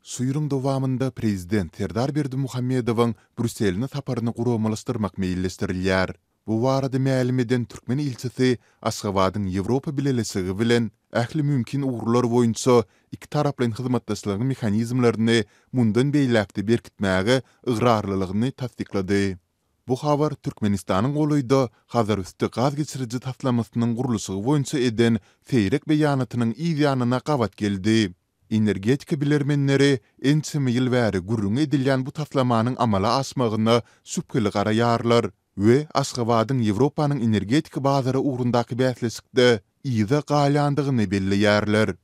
Suýuryň dowamında prezident Serdar Berdimuhammedowyň Brüsselne saparyny guramalaşdyrmak meýilleşdirilýär. Bu barada mälim eden Türkmen ilçisi Aşgabatyň Ýewropa bilelisigi bilen ähli mümkin uğurlar boýunça iki taraplyň hyzmatdaşlygyň mexanizmlaryny mundan beýläkde berkitmäge ıgrarlylygyny tasdiklady. Bu habar Türkmenistanyň golyda hazır üstü gaz geçirici taslamasynyň guruluşy boýunça eden feýrek beýanatynyň ýanyna gawat geldi. Energetika bilermenleri ençimi ýyl bäri gurrun edilýän bu taslamanyň amala aşmagyna şüpheli garaýarlar we Aşgabatyň Ýewropanyň energetika bazary ugrundaky bäsleşikde ýyda galyandygyny belleýärler.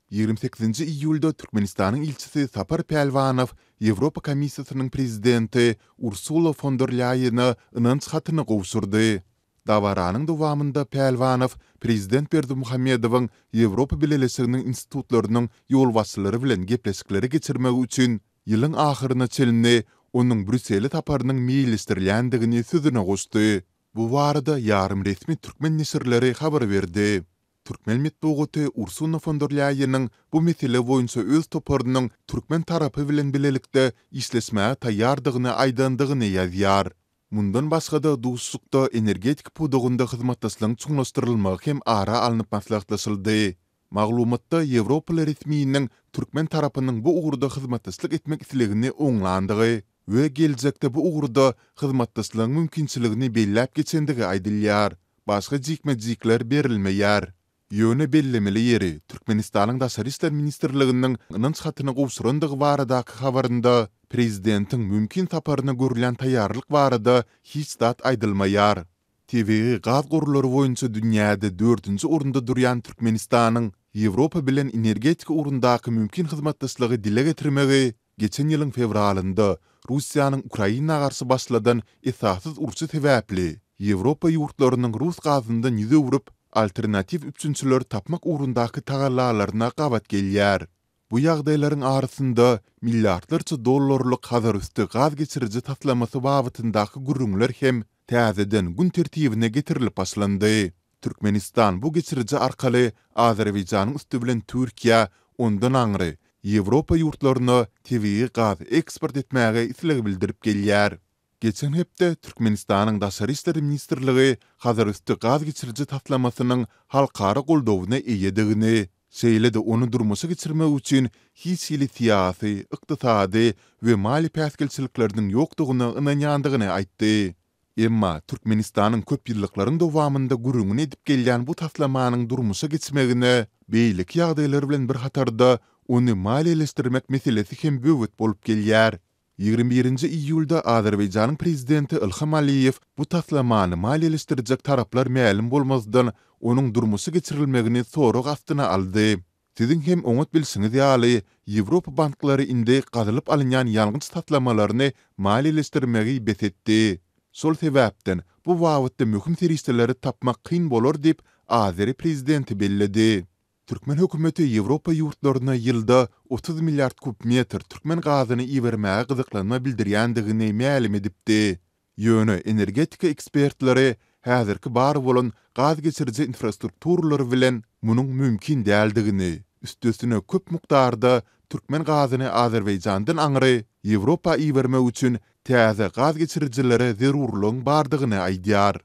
28 iýulda Türkmenistanyň ilçisi Sapar Pelvanow Ýewropa Komissiýasynyň prezidenti Ursula von der Leyen'a ynanç hatyny gowşurdy. Dawaranyň dowamında Pelvanow prezident Berdimuhammedowyň Ýewropa bilelisliginiň institutlarynyň ýolbaşçylary bilen gepleşikleri geçirmek üçin ýylyň ahyryna çelinni onuň Brüsseli taparynyň meýilleşdirilýändigini sözüne goşdy. Bu barada ýarym resmi türkmen nesirleri habar berdi. Türkmen metbugaty Ursula von der Leyen'in bu mesele boýunça öz toparynyň türkmen tarapy bilen bilelikde işleşmäge taýýardygyny aýdandygyny ýazýar. Mundan başga da duşlukda energetik pudugunda hyzmatdaşlygyň çuňlaşdyrylmagy hem ara alınıp maslahatlaşyldy. Maglumatda Ýewropa resmiýiniň türkmen tarapynyň bu ugrda hyzmatdaşlyk etmek islegini oňlandygy we geljekde bu ugrda hyzmatdaşlygyň mümkinçiligini belläp geçendigi aýdylýar. Başga jikme-jikler berilmeýär. Ýöne bellemeli ýeri Türkmenistanyň Daşary işler ministrliginiň ynanç hatyny gowşurandygy baradaky habarynda prezidentiň mümkin saparyna görülen taýýarlyk barada hiç dat aýdylmaýar. TV gaz gurulary boýunça dünýäde 4-nji orunda durýan Türkmenistanyň Ýewropa bilen energetika ugrundaky mümkin hyzmatdaşlygy dile getirmegi geçen ýylyň fevralynda Russiýanyň Ukraina garşy başladan esassız urşy sebäpli Ýewropa ýurtlarynyň Rus gazyndan ýüze urup alternativ üçünçüler tapmak uğrundaky tagallalaryna gawat gelýär. Bu ýagdaýlaryň arasynda milliardlarça dollarlyk hazır üstü gaz geçirici taslamasy babatyndaky gurrunlar hem täzeden gün tertibine getirilip başlandy. Türkmenistan bu geçirici arkaly Azerbaýjanyň üstü bilen Türkiýe ondan aňry Ýewropa ýurtlaryna tabii gaz eksport etmäge isleg bildirip gelýär. Geçen hepde Türkmenistanyň Daşary işleri ministrligi hazır üstü gaz geçirici taslamasynyň halkara goldawyna eýedigini, şeýle-de onu durmuşa geçirmek üçin hiç ýyly siýasy, ykdysady we mali päsgelçilikleriniň ýokdugyny ynanýandygyny aýtdy. Emma Türkmenistanyň köp ýyllyklaryň dowamında gurrun edip gelýän bu taslamanyň durmuşa geçmegine beýlik ýagdaýlar bilen bir hatarda onu maliýeleşdirmek meselesi hem böwet bolup gelýär. 21-nji iýulda Azerbaýjanyň prezidenti Ilham Aliýew bu taslamany maliýeleşdirjek taraplar mälim bolmazdan onuň durmuşy geçirilmegini sorag astyna aldy. Siziň hem oňat bilsiňiz ýaly, Ýewropa banklary indi gazylyp alynýan ýalňyç taslamalaryny maliýeleşdirmegi besetdi. Şol sebäpden bu wagtda möhüm serişleri tapmak kyn bolar diýip Azeri prezidenti belledi. Türkmen hökümeti Ýewropa ýurtlaryna ýylda 30 milliard kubmetr türkmen gazyny iýermäge gyzyklanma bildirýändigini mälim edipdi. Ýöne energetika ekspertleri häzirki bar bolan gaz geçirici infrastrukturlary bilen munyň mümkin däldigini, üstesine köp mukdarda türkmen gazyny Azerbaýjandan aňry Ýewropa iýermek üçin täze gaz geçiricilere zerurlygyň bardygyny aýdýar.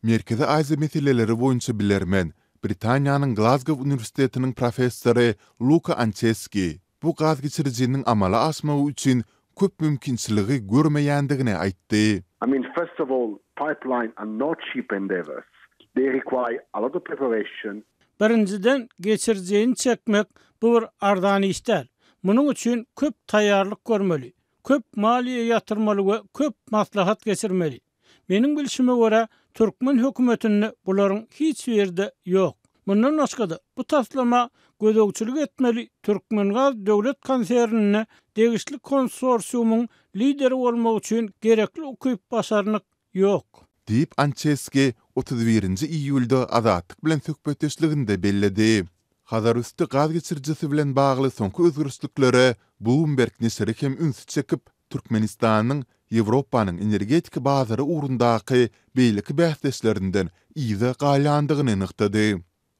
Merkezi Aziýa meseleleri boýunça bilermen Britaniýanyň Glasgow Universitetiniň professory Luca Anceski bu gaz geçiriciniň amala aşmagy üçin köp mümkinçiligi görmeýändigini aýtdy. I mean, first of all, pipeline are not cheap endeavors. They require a lot of preparation. Birinciden geçiriciini çekmek bu bir ardany işler. Munyň üçin köp taýýarlyk görmeli, köp maliýe ýatyrmaly we köp maslahat geçirmeli. Meniň bilişime görä Türkmen hökümetinde bularyň hiç ýerde ýok. Mundan başga bu taslama gözegçilik etmeli Türkmengaz döwlet konsernine degişli konsorsiumyň lideri bolmak üçin gerekli okuyup başarnyk ýok. Diýip Anceski 31-nji iýulda Azatlyk bilen söhbetdeşliginde belledi. Hazır üstü gaz geçiricisi bilen bagly soňky özgürlüklere Bloomberg nesiri hem üns çekip Türkmenistanyň Ýewropanyň energetika bazary ugrundaky beýleki bäsleşlerinden ýyda galyandygyny nyktady.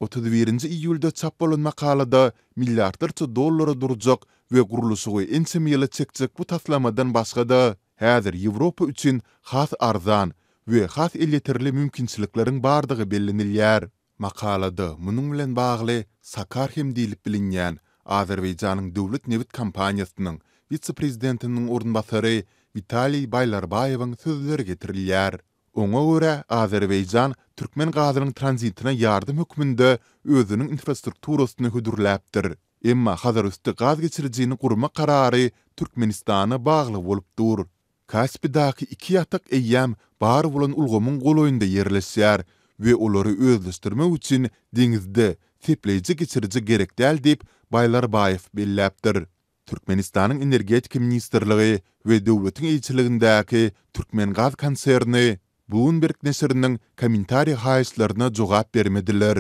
31-nji iýulda çap bolan makalada milliardlarça dollara durjak we gurulşygy ensem ýyly çekjek bu taslamadan başga-da häzir Ýewropa üçin has arzan we has elýetirli mümkinçilikleriň bardygy bellenilýär. Makalada munyň bilen bagly Sakar hem diýilip bilinýän Azerbaýjanyň döwlet nebit kampaniýasynyň vitse-prezidentiniň ornbasary Vitaliy Baylarbaýewiň sözleri getirilýär. Oňa görä Azerbaýjan türkmen gazynyň tranzitina ýardym hökmünde özüniň infrastrukturasyny hödürläpdir. Emma hazır üstü gaz geçiricini kurma kararı Türkmenistana bağlı bolup dur. Kaspidaky 2 ýatak eýýäm bar bolan ulgamyň goloýynda ýerleşýär we olary özleşdirmek üçin deňizde sepleýici geçirici gerek däl diýip Baylarbaýew belläpdir. Türkmenistanyň energetika ministrligi we döwletiň elçiligindäki Türkmen gaz konserni Bloomberg nesiriniň kommentariýa haýyşlaryna jogap bermediler.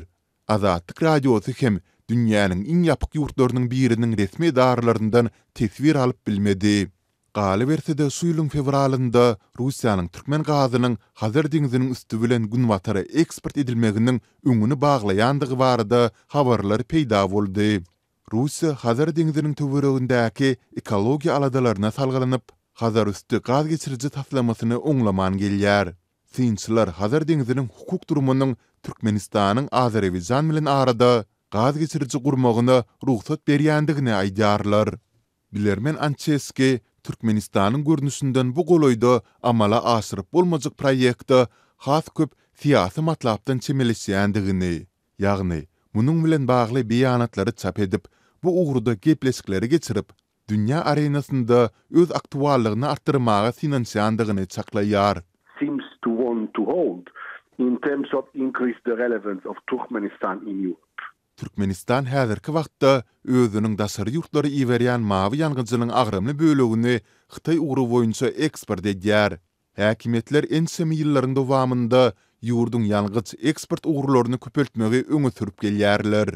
Azatlyk radiosy hem dünýäniň iň ýapyk ýurtlarynyň biriniň resmi darlaryndan tesvir alyp bilmedi. Galy bersede şu ýylyň fevralynda Russiýanyň türkmen gazynyň Hazar deňiziniň üstü bilen gün watary eksport edilmeginiň öňüni baglaýandygy barada habarlar peýda boldy. Russiýa Hazar deňiziniň töweregindäki ekologiýa aladalaryna salgylanyp, Hazar üstü gaz geçirici taslamasyny oňlaman gelýär. Synçylar Hazar deňiziniň hukuk durumuynyň Türkmenistanyň Azerbaýjan bilen arada gaz geçirici gurmagyna ruhsat berýändigini aýdýarlar. Bilermen Ançeski Türkmenistanyň görnüşinden bu goloýda amala aşyryp bolmajak proýekde has köp siýasy matlapdan çemelişýändigini, ýagny munyň bilen bagly beýanatlary çap edip, bu ugruda gepleşikleri geçirip, dünýä arenasynda öz aktuallygyny artdyrmaga finansiýandygyny çaklaýar. Seems to want to hold in terms of increase the relevance of Turkmenistan in Europe. Türkmenistan häzirki wagtda özüniň daşary ýurtlary iwerýän mawy ýalgyjynyň agrymly bölegini Xitay ugru boýunça eksport edýär. Häkimetler ensemi ýyllaryň dowamında ýurdun ýalgyç eksport ugrularyny köpeltmegi öňe sürüp gelýärler.